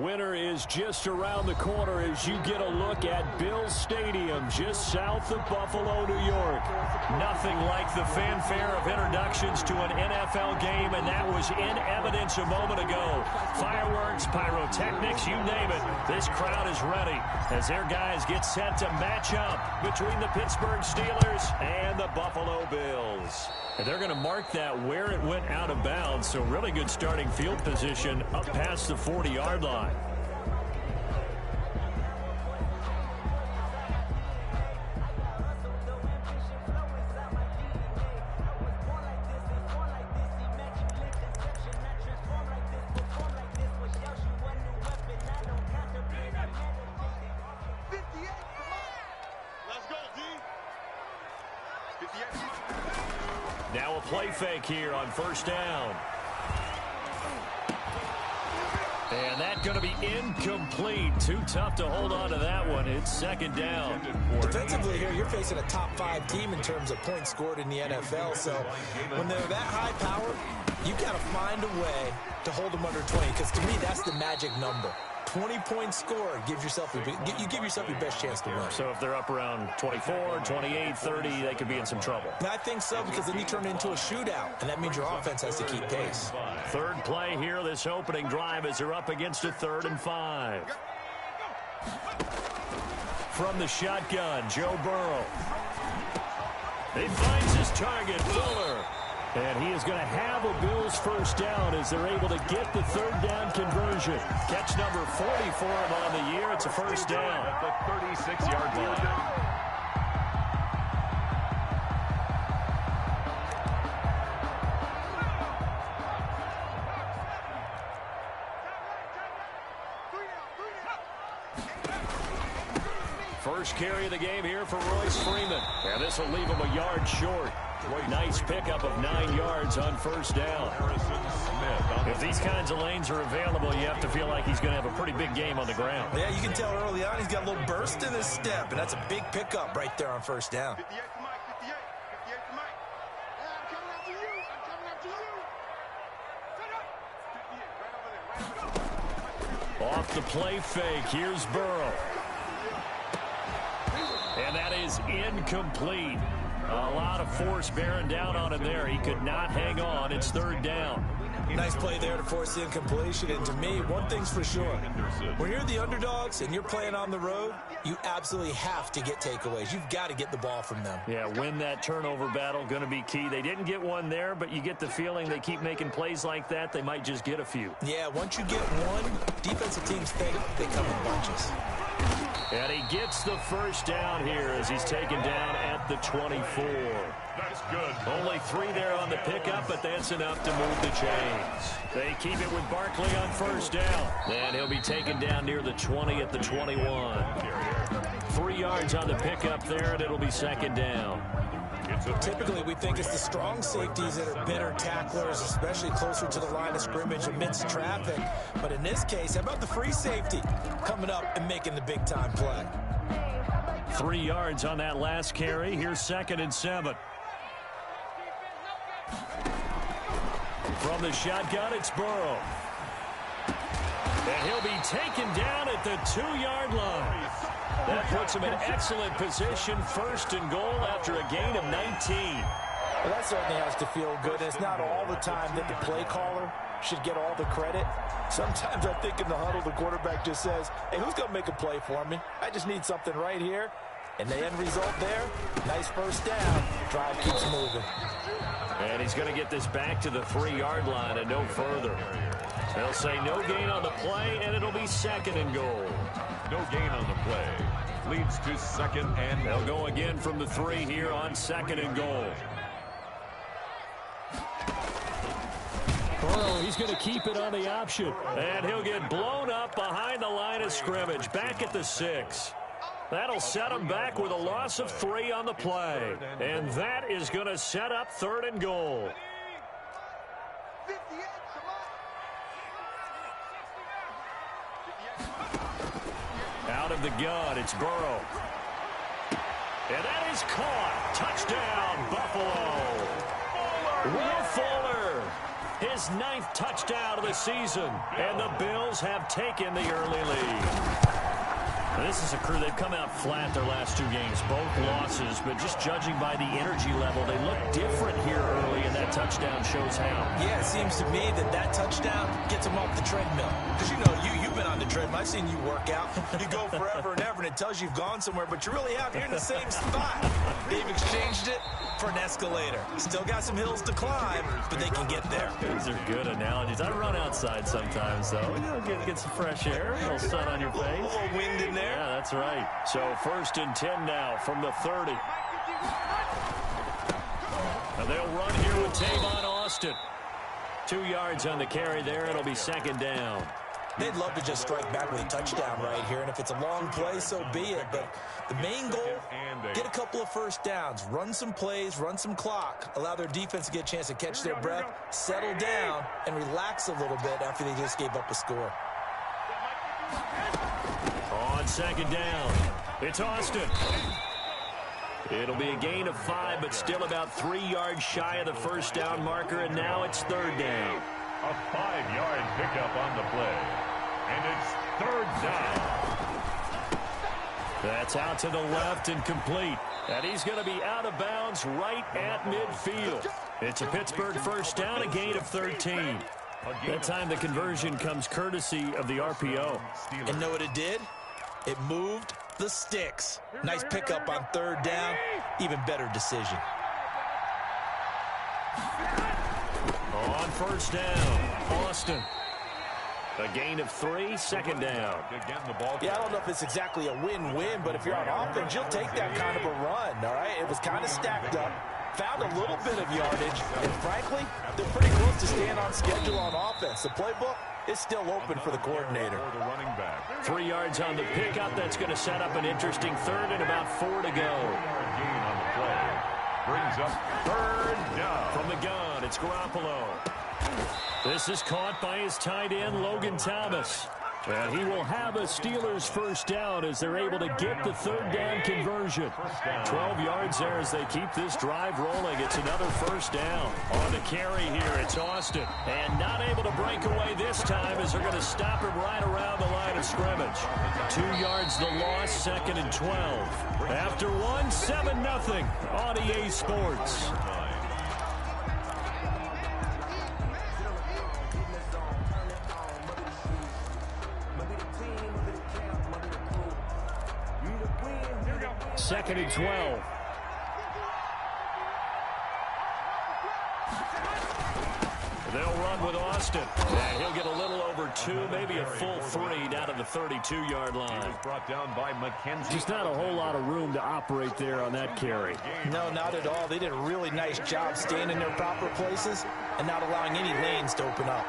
Winter is just around the corner as you get a look at Bills Stadium just south of Buffalo, New York. Nothing like the fanfare of introductions to an NFL game, and that was in evidence a moment ago. Fireworks, pyrotechnics, you name it. This crowd is ready as their guys get set to match up between the Pittsburgh Steelers and the Buffalo Bills. And they're going to mark that where it went out of bounds, so really good starting field position up past the 40-yard line. Now a play fake here on first down. And that's going to be incomplete. Too tough to hold on to that one. It's second down. Defensively here, you're facing a top-5 team in terms of points scored in the NFL. So when they're that high power, you got to find a way to hold them under 20. Because to me, that's the magic number. 20-point score gives yourself you give yourself your best chance to win. So if they're up around 24, 28, 30, they could be in some trouble. I think so, because then you turn it into a shootout, and that means your offense has to keep pace. Third play here, this opening drive, as they're up against a 3rd and 5. From the shotgun, Joe Burrow. He finds his target, Fuller. And he is going to have a Bills first down as they're able to get the 3rd down conversion. Catch number 40 for him on the year. It's a first down at the 36-yard line. First carry of the game here for Royce Freeman. And this will leave him a yard short. Nice pickup of 9 yards on first down. If these kinds of lanes are available, you have to feel like he's going to have a pretty big game on the ground. Yeah, you can tell early on he's got a little burst in his step, and that's a big pickup right there on first down. Off the play fake, here's Burrow. And that is incomplete. A lot of force bearing down on him there. He could not hang on. It's 3rd down. Nice play there to force the incompletion. And to me, one thing's for sure. When you're the underdogs and you're playing on the road, you absolutely have to get takeaways. You've got to get the ball from them. Yeah, win that turnover battle, going to be key. They didn't get one there, but you get the feeling they keep making plays like that, they might just get a few. Yeah, once you get one, defensive teams think they come in bunches. And he gets the first down here as he's taken down at the 24. That's good. Only 3 there on the pickup, but that's enough to move the chains. They keep it with Barkley on first down. And he'll be taken down near the 20 at the 21. 3 yards on the pickup there, and it'll be second down. Typically, we think it's the strong safeties that are better tacklers, especially closer to the line of scrimmage amidst traffic. But in this case, how about the free safety coming up and making the big-time play? 3 yards on that last carry. Here's 2nd and 7. From the shotgun, it's Burrow. And he'll be taken down at the 2-yard line. That puts him in excellent position, 1st and goal after a gain of 19. Well, that certainly has to feel good. It's not all the time that the play caller should get all the credit. Sometimes I think in the huddle, the quarterback just says, hey, who's going to make a play for me? I just need something right here. And the end result there, nice first down. Drive keeps moving. And he's going to get this back to the 3-yard line and no further. They'll say no gain on the play, and it'll be 2nd and goal. No gain on the play. Leads to 2nd and they'll go again from the 3 here on 2nd and goal. Burrow, he's going to keep it on the option. And he'll get blown up behind the line of scrimmage, back at the 6. That'll set him back with a loss of 3 on the play. And that is going to set up 3rd and goal. Out of the gun, it's Burrow. And that is caught. Touchdown, Buffalo. Will Fuller His 9th touchdown of the season. And the Bills have taken the early lead. This is a crew, they've come out flat their last 2 games, both losses, but just judging by the energy level, they look different here early, and that touchdown shows how. Yeah, it seems to me that touchdown gets them off the treadmill. Because, you know, you've been on the treadmill. I've seen you work out. You go forever and ever, and it tells you you've gone somewhere, but you're really out here in the same spot. They've exchanged it for an escalator. Still got some hills to climb, but they can get there. These are good analogies. I run outside sometimes, though. You know, get some fresh air, a little sun on your face. A little wind in there. Yeah, that's right. So 1st and 10 now from the 30. Now they'll run here with Tavon Austin. 2 yards on the carry there. It'll be 2nd down. They'd love to just strike back with a touchdown right here, and if it's a long play, so be it. But the main goal, get a couple of first downs, run some plays, run some clock, allow their defense to get a chance to catch their breath, settle down, and relax a little bit after they just gave up a score. On 2nd down, it's Austin. It'll be a gain of 5, but still about 3 yards shy of the first down marker, and now it's 3rd down. A 5-yard pickup on the play. And it's 3rd down. That's out to the left and complete. And he's going to be out of bounds right at midfield. It's a Pittsburgh first down, a gain of 13. That time the conversion comes courtesy of the RPO. And know what it did? It moved the sticks. Nice pickup on 3rd down. Even better decision. On 1st down, Austin. A gain of 3, 2nd down. Yeah, I don't know if it's exactly a win-win, but if you're on offense, you'll take that kind of a run, all right? It was kind of stacked up, found a little bit of yardage, and frankly, they're pretty close to staying on schedule on offense. The playbook is still open for the coordinator. 3 yards on the pickup. That's going to set up an interesting 3rd and about 4 to go. Brings up 3rd down. From the gun, it's Garoppolo. This is caught by his tight end, Logan Thomas. And he will have a Steelers first down as they're able to get the 3rd down conversion. 12 yards there as they keep this drive rolling. It's another first down. On the carry here, it's Austin. And not able to break away this time as they're going to stop him right around the line of scrimmage. 2 yards the loss, 2nd and 12. After 1, 7-0 on EA Sports. Second and 12. They'll run with Austin. And he'll get a little over 2, maybe a full 3 down to the 32-yard line. Brought down by McKenzie. Just not a whole lot of room to operate there on that carry. No, not at all. They did a really nice job staying in their proper places and not allowing any lanes to open up.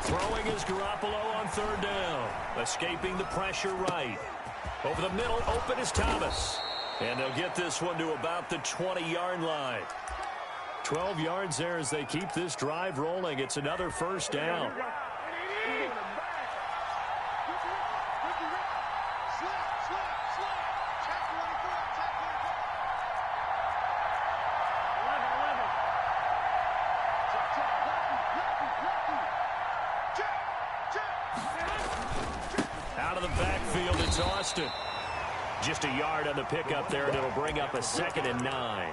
Throwing is Garoppolo on 3rd down. Escaping the pressure right. Over the middle, open is Thomas. And they'll get this one to about the 20-yard line. 12 yards there as they keep this drive rolling. It's another first down. Out of the backfield, it's Austin. Just a yard on the pickup there, and it'll bring up a 2nd and 9.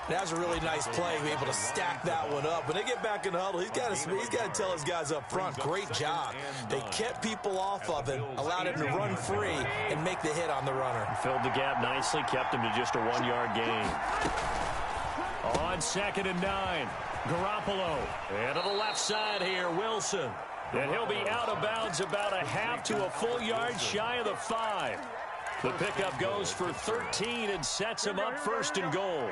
That was a really nice play, able to stack that one up. When they get back in the huddle, he's got to tell his guys up front, great job. They kept people off of him, allowed him to run free and make the hit on the runner. Filled the gap nicely, kept him to just a 1-yard gain. On 2nd and 9, Garoppolo. And to the left side here, Wilson. And he'll be out of bounds about a half to a full yard shy of the 5. The pickup goes for 13 and sets him up 1st and goal.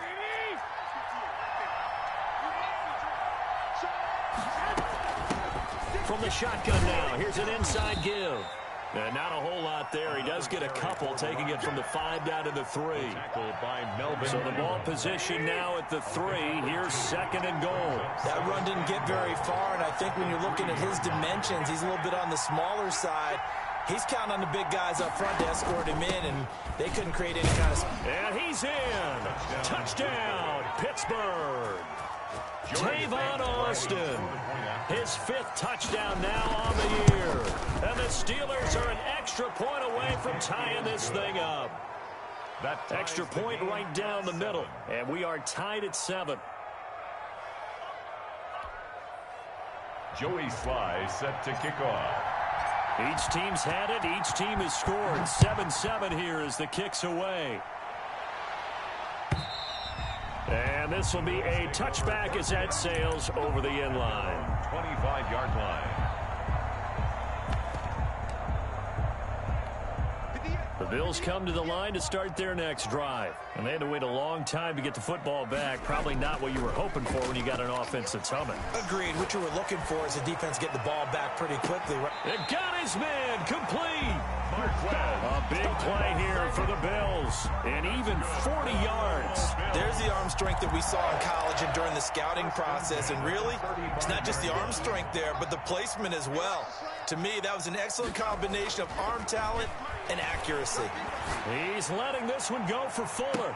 From the shotgun now, here's an inside give. And not a whole lot there. He does get a couple, taking it from the 5 down to the 3. So the ball position now at the 3. Here's 2nd and goal. That run didn't get very far, and I think when you're looking at his dimensions, he's a little bit on the smaller side. He's counting on the big guys up front to escort him in, and they couldn't create any kind of... And he's in. Touchdown, Pittsburgh. Tavon Austin, his 5th touchdown now on the year. And the Steelers are an extra point away from tying this thing up. That extra point right down the middle. And we are tied at 7. Joey Sly set to kick off. Each team's had it. Each team has scored. 7-7 here as the kick's away. And this will be a touchback as that sails over the end line. 25-yard line. The Bills come to the line to start their next drive. And they had to wait a long time to get the football back. Probably not what you were hoping for when you got an offense that's humming. Agreed. What you were looking for is the defense get the ball back pretty quickly. It got his man complete. A big play here for the Bills. And even 40 yards. There's the arm strength that we saw in college and during the scouting process. And really, it's not just the arm strength there, but the placement as well. To me, that was an excellent combination of arm talent and accuracy. He's letting this one go for Fuller.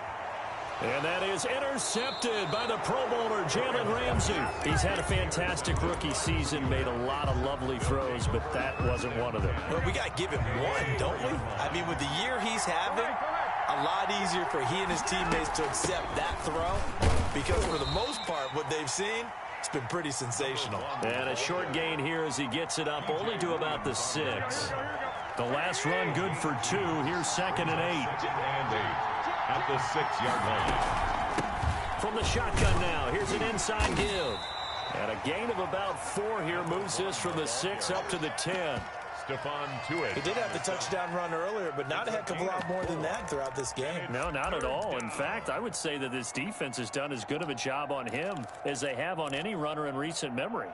And that is intercepted by the Pro Bowler, Jalen Ramsey. He's had a fantastic rookie season, made a lot of lovely throws, but that wasn't one of them. Well, we got to give him one, don't we? I mean, with the year he's having, a lot easier for he and his teammates to accept that throw, because for the most part, what they've seen, it's been pretty sensational. And a short gain here as he gets it up only to about the 6. The last run good for 2. Here's 2nd and 8. At the 6-yard line. From the shotgun now, here's an inside give. And a gain of about 4 here moves this from the 6 up to the 10. Stephon Tuitt. He did have the touchdown run earlier, but not a heck of a lot more than that throughout this game. No, not at all. In fact, I would say that this defense has done as good of a job on him as they have on any runner in recent memory.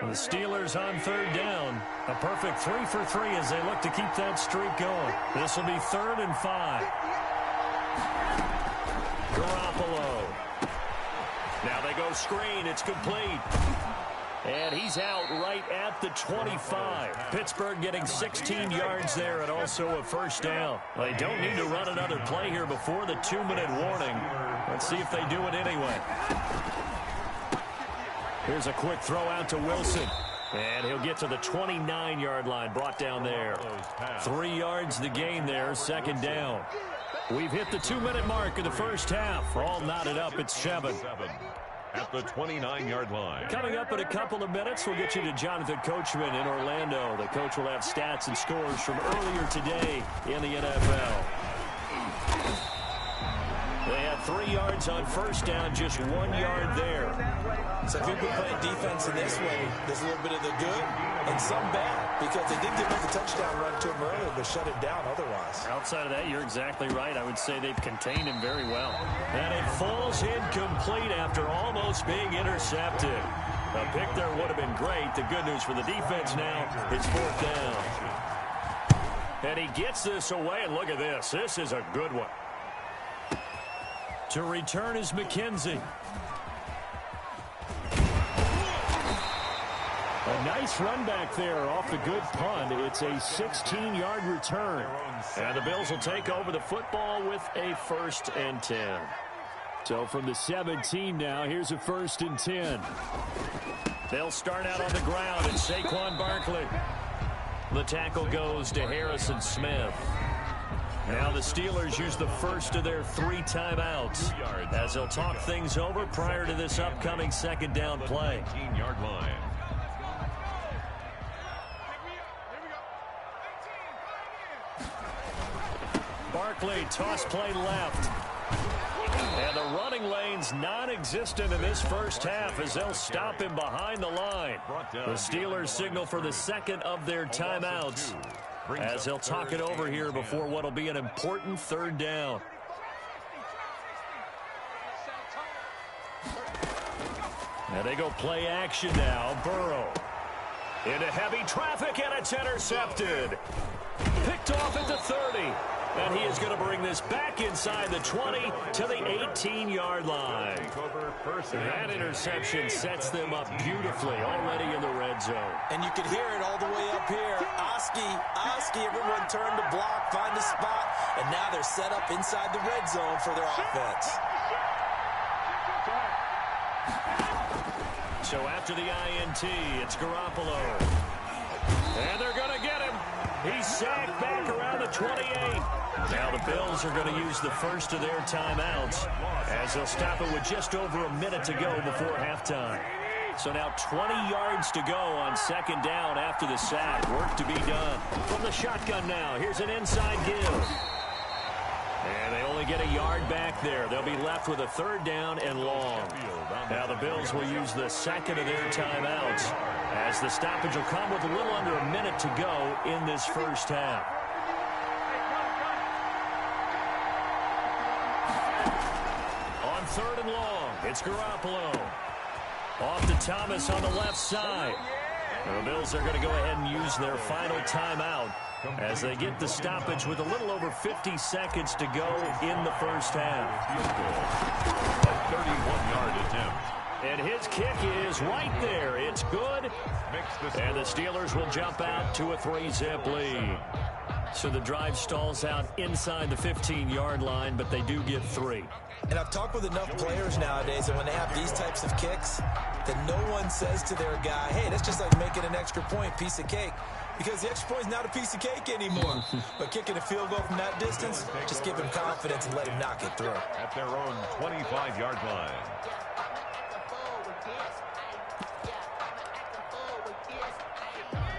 The Steelers on 3rd down. A perfect 3 for 3 as they look to keep that streak going. This will be 3rd and 5. Garoppolo. Now they go screen. It's complete. And he's out right at the 25. Pittsburgh getting 16 yards there and also a 1st down. They don't need to run another play here before the 2-minute warning. Let's see if they do it anyway. Here's a quick throw out to Wilson. And he'll get to the 29-yard line, brought down there. 3 yards the gain there, 2nd down. We've hit the 2-minute mark of the first half. All knotted up at 7. At the 29-yard line. Coming up in a couple of minutes, we'll get you to Jonathan Coachman in Orlando. The coach will have stats and scores from earlier today in the NFL. They had 3 yards on 1st down, just 1 yard there. So if you've been playing defense in this way, there's a little bit of the good and some bad, because they did give up the touchdown run to him earlier, but shut it down otherwise. Outside of that, you're exactly right. I would say they've contained him very well. And it falls incomplete after almost being intercepted. A pick there would have been great. The good news for the defense now, it's 4th down. And he gets this away, and look at this. This is a good one. To return is McKenzie. A nice run back there off the good punt. It's a 16-yard return. And the Bills will take over the football with a 1st and 10. So from the 17 now, here's a 1st and 10. They'll start out on the ground, and Saquon Barkley. The tackle goes to Harrison Smith. Now the Steelers use the first of their 3 timeouts as they'll talk things over prior to this upcoming 2nd down play. 18-yard line. Barkley, toss play left. And the running lane's non-existent in this first half as they'll stop him behind the line. The Steelers signal for the 2nd of their timeouts as they'll talk it over here before what will be an important 3rd down. And they go play action now. Burrow into heavy traffic, and it's intercepted. Picked off at the 30. And And he is going to bring this back inside the 20 to the 18-yard line. That interception sets them up beautifully already in the red zone. And you can hear it all the way up here. Oski, everyone turned to block, find a spot, and now they're set up inside the red zone for their offense. So after the INT, it's Garoppolo. And they're going to get him. He's sacked back around the 28. Now the Bills are going to use the first of their timeouts as they'll stop it with just over a minute to go before halftime. So now 20 yards to go on second down after the sack. Work to be done. From the shotgun now, here's an inside give. And they only get a yard back there. They'll be left with a third down and long. Now the Bills will use the second of their timeouts as the stoppage will come with a little under a minute to go in this first half. On third and long, it's Garoppolo. Off to Thomas on the left side. The Bills are going to go ahead and use their final timeout as they get the stoppage with a little over 50 seconds to go in the first half. A 31-yard attempt. And his kick is right there. It's good. And the Steelers will jump out to a 3-zip lead. So the drive stalls out inside the 15-yard line, but they do get 3. And I've talked with enough players nowadays that when they have these types of kicks, that no one says to their guy, hey, that's just like making an extra point, piece of cake. Because the extra point is not a piece of cake anymore. But kicking a field goal from that distance, just give him confidence and let him knock it through. At their own 25-yard line.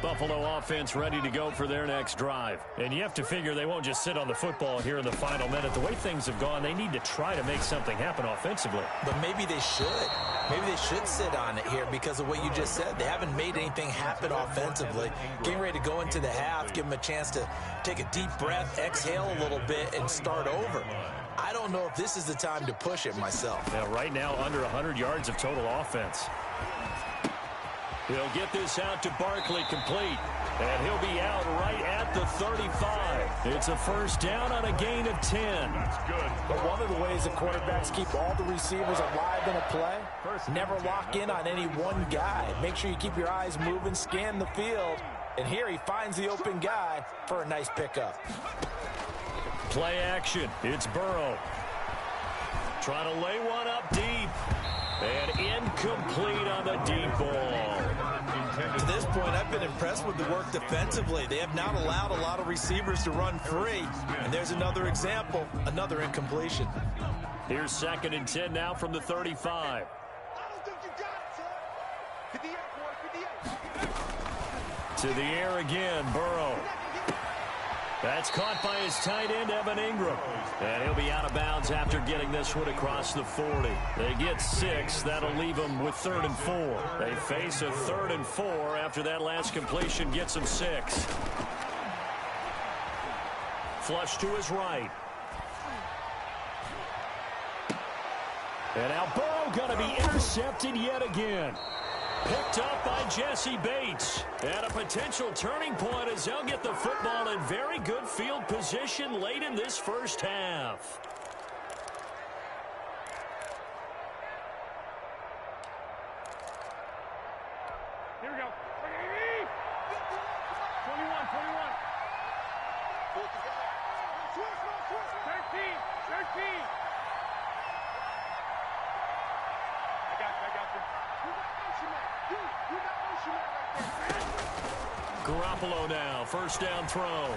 Buffalo offense ready to go for their next drive. And you have to figure they won't just sit on the football here in the final minute. The way things have gone, they need to try to make something happen offensively. But maybe they should. Maybe they should sit on it here because of what you just said. They haven't made anything happen offensively. Getting ready to go into the half, give them a chance to take a deep breath, exhale a little bit, and start over. I don't know if this is the time to push it myself. Now, right now, under 100 yards of total offense. He'll get this out to Barkley complete. And he'll be out right at the 35. It's a first down on a gain of 10. That's good. But one of the ways the quarterbacks keep all the receivers alive in a play, never lock in on any one guy. Make sure you keep your eyes moving, scan the field. And here he finds the open guy for a nice pickup. Play action. It's Burrow. Trying to lay one up deep. And incomplete on the deep ball. To this point, I've been impressed with the work defensively. They have not allowed a lot of receivers to run free. And there's another example, another incompletion. Here's second and 10 now from the 35. To the air again, Burrow. That's caught by his tight end, Evan Ingram. And he'll be out of bounds after getting this one across the 40. They get 6. That'll leave them with 3rd and 4. They face a 3rd and 4 after that last completion gets them 6. Flush to his right. And now Burrow going to be intercepted yet again. Picked up by Jesse Bates. And a potential turning point as they'll get the football in very good field position late in this first half. Here we go. 21. 13. I got you. Garoppolo now, first down throw.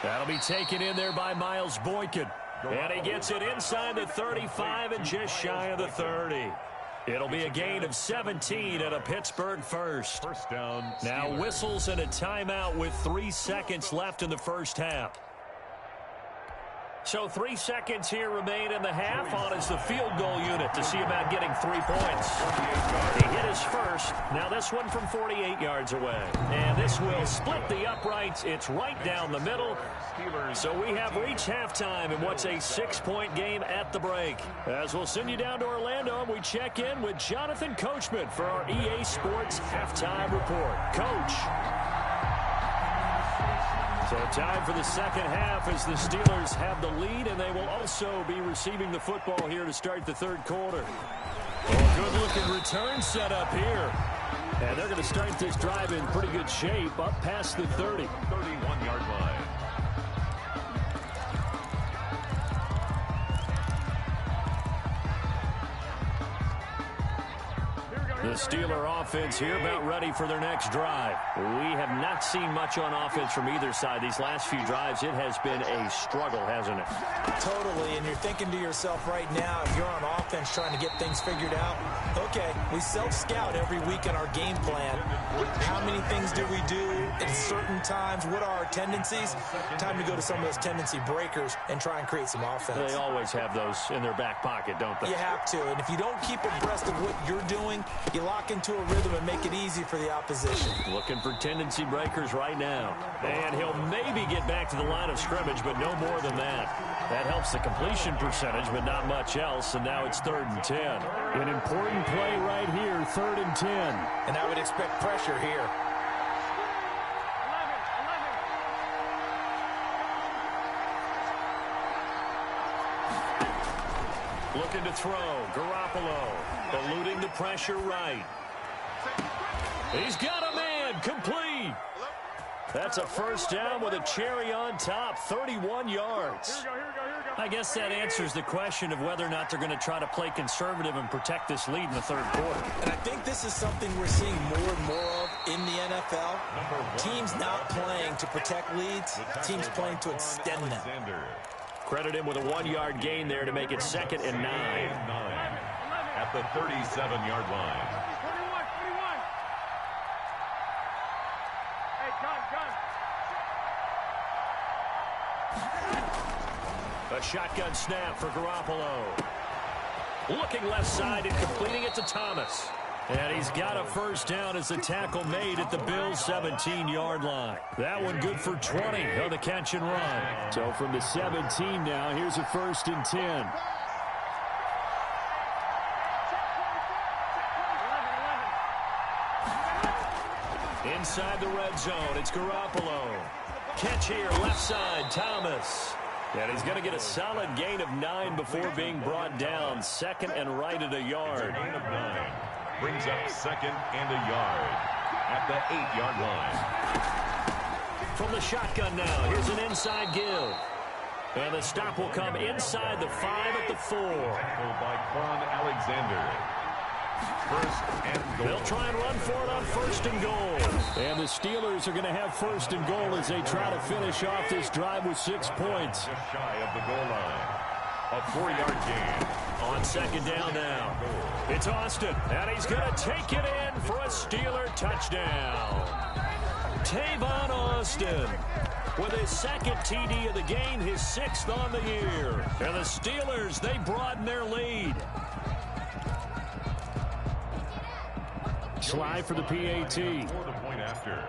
That'll be taken in there by Miles Boykin. And he gets it inside the 35 and just shy of the 30. It'll be a gain of 17 at a Pittsburgh first. First down. Now whistles and a timeout with 3 seconds left in the first half. So 3 seconds here remain in the half. On is the field goal unit to see about getting 3 points. He hit his first. Now this one from 48 yards away. And this will split the uprights. It's right down the middle. So we have reached halftime in what's a 6-point game at the break. As we'll send you down to Orlando, we check in with Jonathan Coachman for our EA Sports Halftime Report. Coach. So time for the second half as the Steelers have the lead, and they will also be receiving the football here to start the third quarter. Oh, good-looking return set up here. And they're going to start this drive in pretty good shape, up past the 30. 31-yard line. The Steeler offense here about ready for their next drive. We have not seen much on offense from either side. These last few drives, it has been a struggle, hasn't it? Totally, and you're thinking to yourself right now, if you're on offense trying to get things figured out, okay, we self-scout every week in our game plan. How many things do we do at certain times? What are our tendencies? Time to go to some of those tendency breakers and try and create some offense. They always have those in their back pocket, don't they? You have to, and if you don't keep abreast of what you're doing, you lock into a rhythm and make it easy for the opposition. Looking for tendency breakers right now. And he'll maybe get back to the line of scrimmage, but no more than that. That helps the completion percentage, but not much else, and now it's 3rd and 10. An important play right here, 3rd and 10. And I would expect pressure here. 11. Looking to throw. Garoppolo eluding the pressure right. He's got a man. Complete. That's a first down with a cherry on top. 31 yards. Here we go. I guess that answers the question of whether or not they're going to try to play conservative and protect this lead in the third quarter. And I think this is something we're seeing more and more of in the NFL. Teams not playing to protect leads. Teams playing to extend them. Credit him with a 1-yard gain there to make it 2nd and 9. At the 37-yard line. 21. Hey, gun. A shotgun snap for Garoppolo. Looking left side and completing it to Thomas. And he's got a first down as the tackle made at the Bills' 17-yard line. That one good for 20 on the catch and run. So from the 17 now, here's a 1st and 10. 11. Inside the red zone, it's Garoppolo. Catch here, left side, Thomas. And he's going to get a solid gain of 9 before being brought down. 2nd and right at a yard. Gain of 9. Brings up 2nd and a yard at the 8-yard line. From the shotgun now, here's an inside give. And the stop will come inside the 5 at the 4. Tackled by Quan Alexander. 1st and goal. They'll try and run for it on 1st and goal. And the Steelers are going to have 1st and goal as they try to finish off this drive with 6 points. Just shy of the goal line. A 4-yard gain. On 2nd down now. It's Austin, and he's going to take it in for a Steeler touchdown. Tavon Austin with his 2nd TD of the game, his 6th on the year. And the Steelers, they broaden their lead. Slide for the PAT. For the point after.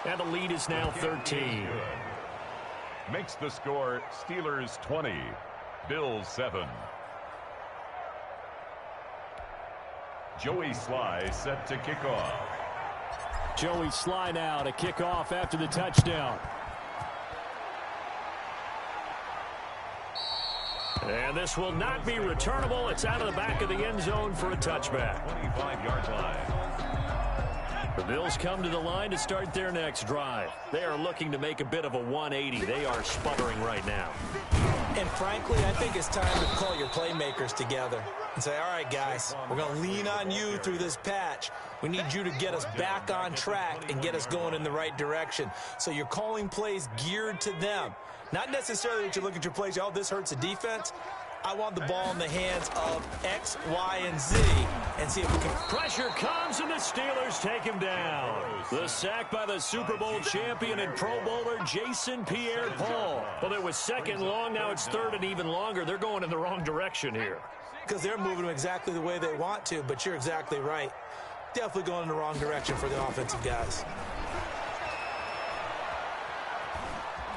And the lead is now 13. Makes the score Steelers 20, Bills 7. Joey Sly set to kick off. Joey Sly now to kick off after the touchdown. And this will not be returnable. It's out of the back of the end zone for a touchback. 25-yard line. The Bills come to the line to start their next drive. They are looking to make a bit of a 180. They are sputtering right now. And frankly, I think it's time to call your playmakers together and say, all right, guys, we're going to lean on you through this patch. We need you to get us back on track and get us going in the right direction. So you're calling plays geared to them. Not necessarily that you look at your plays, oh, this hurts the defense. I want the ball in the hands of X, Y, and Z and see if we can. Pressure comes, and the Steelers take him down. The sack by the Super Bowl champion and Pro Bowler Jason Pierre-Paul. Well, it was 2nd long. Now it's 3rd and even longer. They're going in the wrong direction here. Because they're moving them exactly the way they want to, but you're exactly right. Definitely going in the wrong direction for the offensive guys.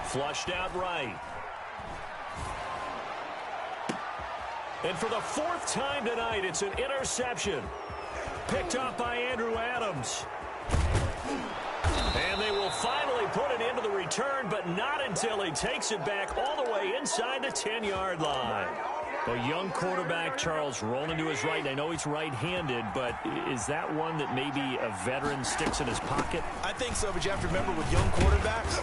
Flushed out right. And for the 4th time tonight, it's an interception. Picked up by Andrew Adams. until he takes it back all the way inside the 10-yard line. A young quarterback, Charles, rolling to his right. I know he's right-handed, but is that one that maybe a veteran sticks in his pocket? I think so, but you have to remember with young quarterbacks,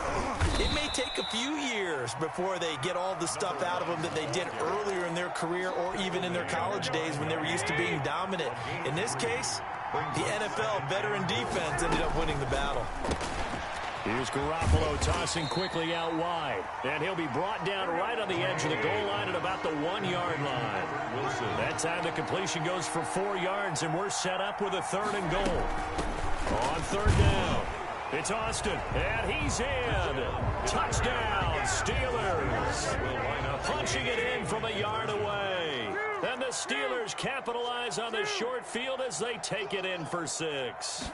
it may take a few years before they get all the stuff out of them that they did earlier in their career or even in their college days when they were used to being dominant. In this case, the NFL veteran defense ended up winning the battle. Here's Garoppolo tossing quickly out wide. And he'll be brought down right on the edge of the goal line at about the 1-yard line. That time the completion goes for 4 yards, and we're set up with a 3rd and goal. On 3rd down, it's Austin, and he's in. Touchdown, Steelers. Punching it in from a yard away. And the Steelers capitalize on the short field as they take it in for 6.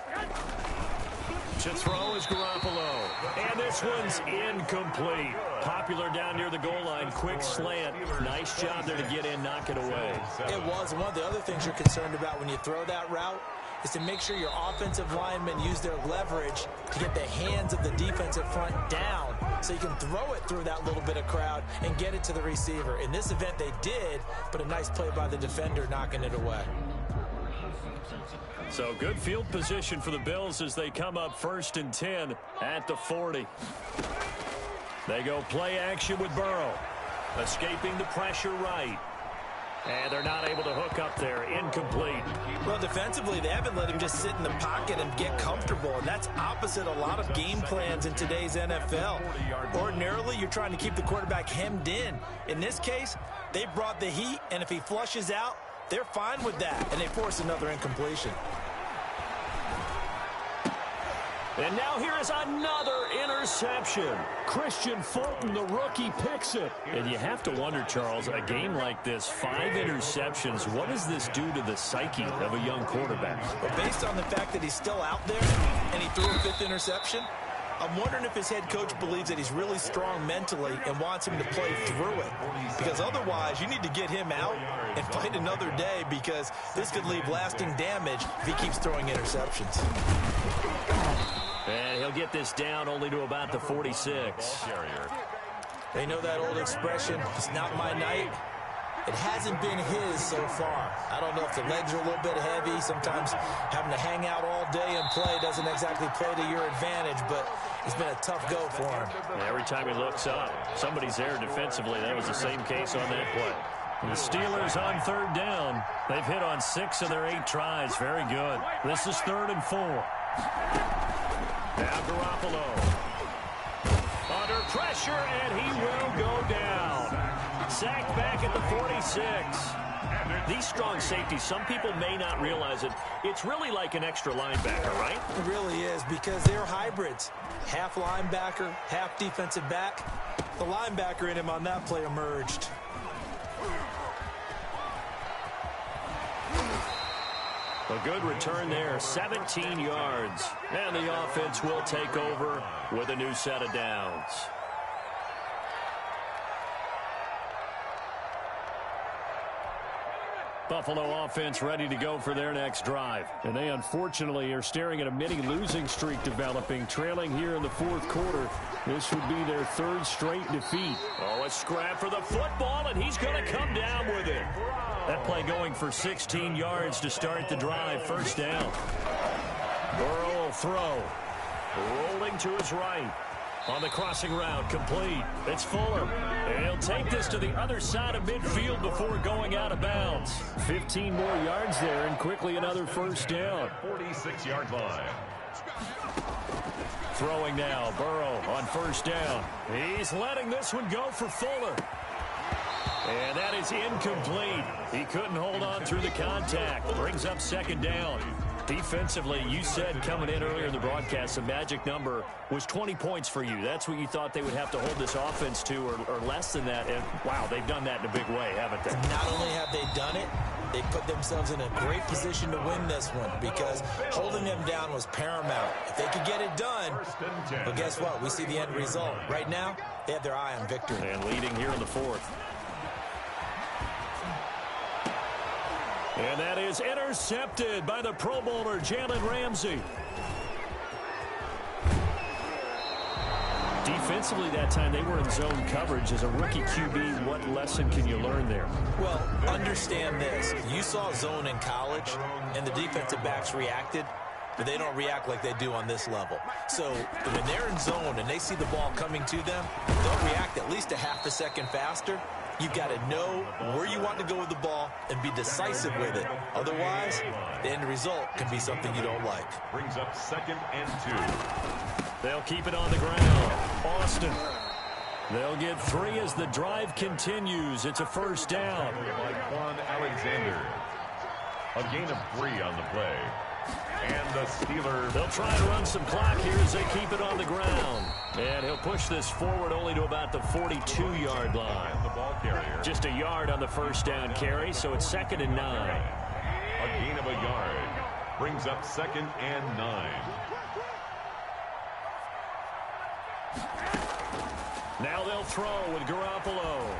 To throw is Garoppolo. And this one's incomplete. Popular down near the goal line. Quick slant. Nice job there to get in, knock it away. It was. One of the other things you're concerned about when you throw that route is to make sure your offensive linemen use their leverage to get the hands of the defensive front down so you can throw it through that little bit of crowd and get it to the receiver. In this event, they did, but a nice play by the defender knocking it away. So good field position for the Bills as they come up 1st and 10 at the 40. They go play action with Burrow. Escaping the pressure right. And they're not able to hook up there. Incomplete. Well, defensively, they haven't let him just sit in the pocket and get comfortable, and that's opposite a lot of game plans in today's NFL. Ordinarily, you're trying to keep the quarterback hemmed in. In this case, they brought the heat, and if he flushes out, they're fine with that, and they force another incompletion. And now here is another interception. Christian Fulton, the rookie, picks it. And you have to wonder, Charles, a game like this, 5 interceptions, what does this do to the psyche of a young quarterback? But based on the fact that he's still out there and he threw a 5th interception, I'm wondering if his head coach believes that he's really strong mentally and wants him to play through it. Because otherwise, you need to get him out and fight another day, because this could leave lasting damage if he keeps throwing interceptions. And he'll get this down only to about the 46. They know that old expression, it's not my night. It hasn't been his so far. I don't know if the legs are a little bit heavy. Sometimes having to hang out all day and play doesn't exactly play to your advantage, but it's been a tough go for him. And every time he looks up, somebody's there defensively. That was the same case on that play. And the Steelers on 3rd down. They've hit on 6 of their 8 tries. Very good. This is 3rd and 4. Now Garoppolo. Under pressure, and he will go down. Sacked back at the 46. These strong safeties, some people may not realize it. It's really like an extra linebacker, right? It really is, because they're hybrids. Half linebacker, half defensive back. The linebacker in him on that play emerged. A good return there, 17 yards. And the offense will take over with a new set of downs. Buffalo offense ready to go for their next drive. And they unfortunately are staring at a mini losing streak developing, trailing here in the 4th quarter. This would be their 3rd straight defeat. Oh, a scrap for the football, and he's going to come down with it. That play going for 16 yards to start the drive. 1st down. Burrow will throw. Rolling to his right. On the crossing route, complete. It's Fuller. And he'll take this to the other side of midfield before going out of bounds. 15 more yards there, and quickly another 1st down. 46-yard line. Throwing now, Burrow on 1st down. He's letting this one go for Fuller. And that is incomplete. He couldn't hold on through the contact. Brings up 2nd down. Defensively, you said coming in earlier in the broadcast, the magic number was 20 points for you. That's what you thought they would have to hold this offense to, or less than that. And, wow, they've done that in a big way, haven't they? Not only have they done it, they put themselves in a great position to win this one, because holding them down was paramount. If they could get it done, well, guess what? We see the end result. Right now, they have their eye on victory. And leading here in the 4th. And that is intercepted by the Pro Bowler, Jalen Ramsey. Defense defensively that time they were in zone coverage. As a rookie QB, what lesson can you learn there? Well, understand this. You saw zone in college, and the defensive backs reacted, but they don't react like they do on this level. So when they're in zone and they see the ball coming to them, they'll react at least a half a second faster. You've got to know where you want to go with the ball and be decisive with it. Otherwise, the end result can be something you don't like. Brings up 2nd and 2. They'll keep it on the ground. Austin. They'll get 3 as the drive continues. It's a first down. By Quan Alexander. A gain of 3 on the play. And the Steelers. They'll try to run some clock here as they keep it on the ground. And he'll push this forward only to about the 42-yard line. And the ball carrier. Just a yard on the first down carry, so it's 2nd and 9. A gain of a yard. Brings up 2nd and 9. Now they'll throw with Garoppolo.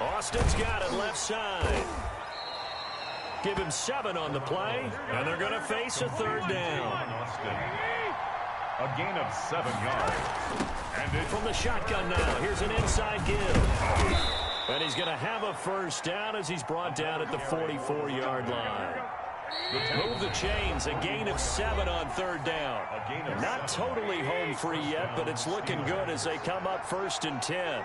Austin's got it left side. Give him 7 on the play, and they're going to face a 3rd down. Austin. A gain of 7 yards. And from the shotgun now, here's an inside give. And he's going to have a first down as he's brought down at the 44-yard line. Move the chains, a gain of 7 on 3rd down. Not totally home free yet, but it's looking good as they come up 1st and 10.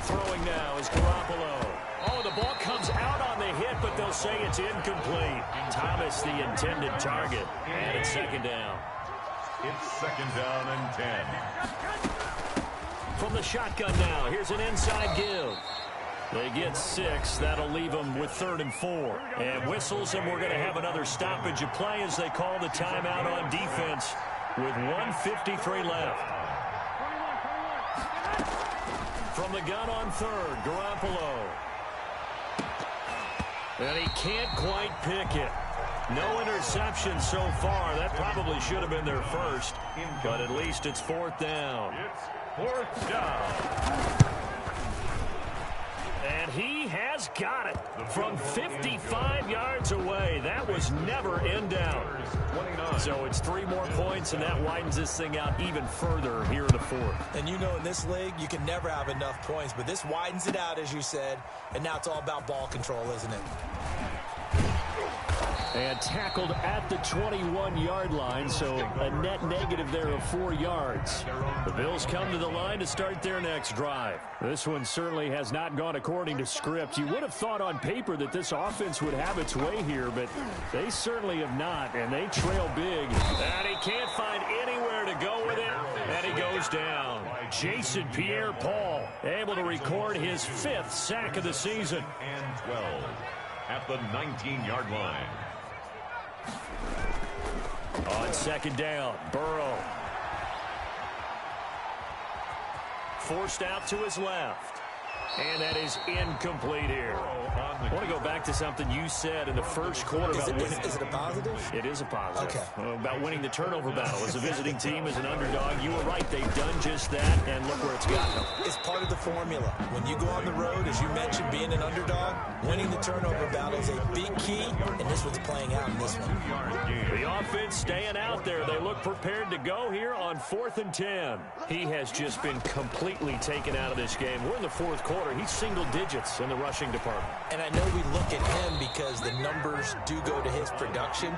Throwing now is Garoppolo. Oh, the ball comes out on the hit, but they'll say it's incomplete. Thomas, the intended target. And it's 2nd down. It's 2nd down and 10. From the shotgun now, here's an inside give. They get 6. That'll leave them with 3rd and 4. And whistles, and we're going to have another stoppage of play as they call the timeout on defense with 1:53 left. From the gun on 3rd, Garoppolo. And he can't quite pick it. No interception so far. That probably should have been their first. But at least it's 4th down. It's 4th down. And he has got it from 55 yards away. That was never in doubt. So it's 3 more points, and that widens this thing out even further here in the 4th. And you know, in this league, you can never have enough points, but this widens it out, as you said, and now it's all about ball control, isn't it? And tackled at the 21-yard line, so a net negative there of 4 yards. The Bills come to the line to start their next drive. This one certainly has not gone according to script. You would have thought on paper that this offense would have its way here, but they certainly have not, and they trail big. And he can't find anywhere to go with it, and he goes down. Jason Pierre-Paul able to record his 5th sack of the season. And 12 at the 19-yard line. On 2nd down, Burrow. Forced out to his left. And that is incomplete here. I want to go back to something you said in the first quarter. Is it a positive? It is a positive. Okay. About winning the turnover battle. As a visiting team, as an underdog, you were right. They've done just that, and look where it's gotten them. It's part of the formula. When you go on the road, as you mentioned, being an underdog, winning the turnover battle is a big key, and this one's playing out in this one. The offense staying out there. They look prepared to go here on 4th and 10. He has just been completely taken out of this game. We're in the 4th quarter. He's single digits in the rushing department. And I know we look at him because the numbers do go to his production,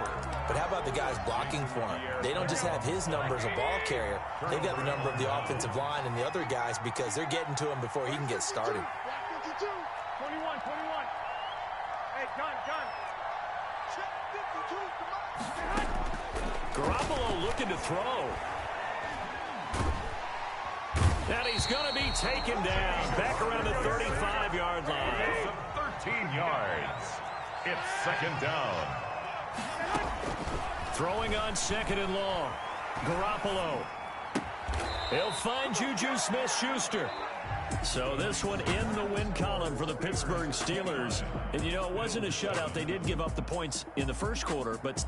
but how about the guys blocking for him? They don't just have his number as a ball carrier. They've got the number of the offensive line and the other guys because they're getting to him before he can get started. 51. Hey, gun. Check 52. Garoppolo looking to throw. And he's going to be taken down back around the 35-yard line. 13 yards. It's 2nd down. Throwing on 2nd and long. Garoppolo. He'll find Juju Smith-Schuster. So this one in the win column for the Pittsburgh Steelers. And, you know, it wasn't a shutout. They did give up the points in the first quarter, but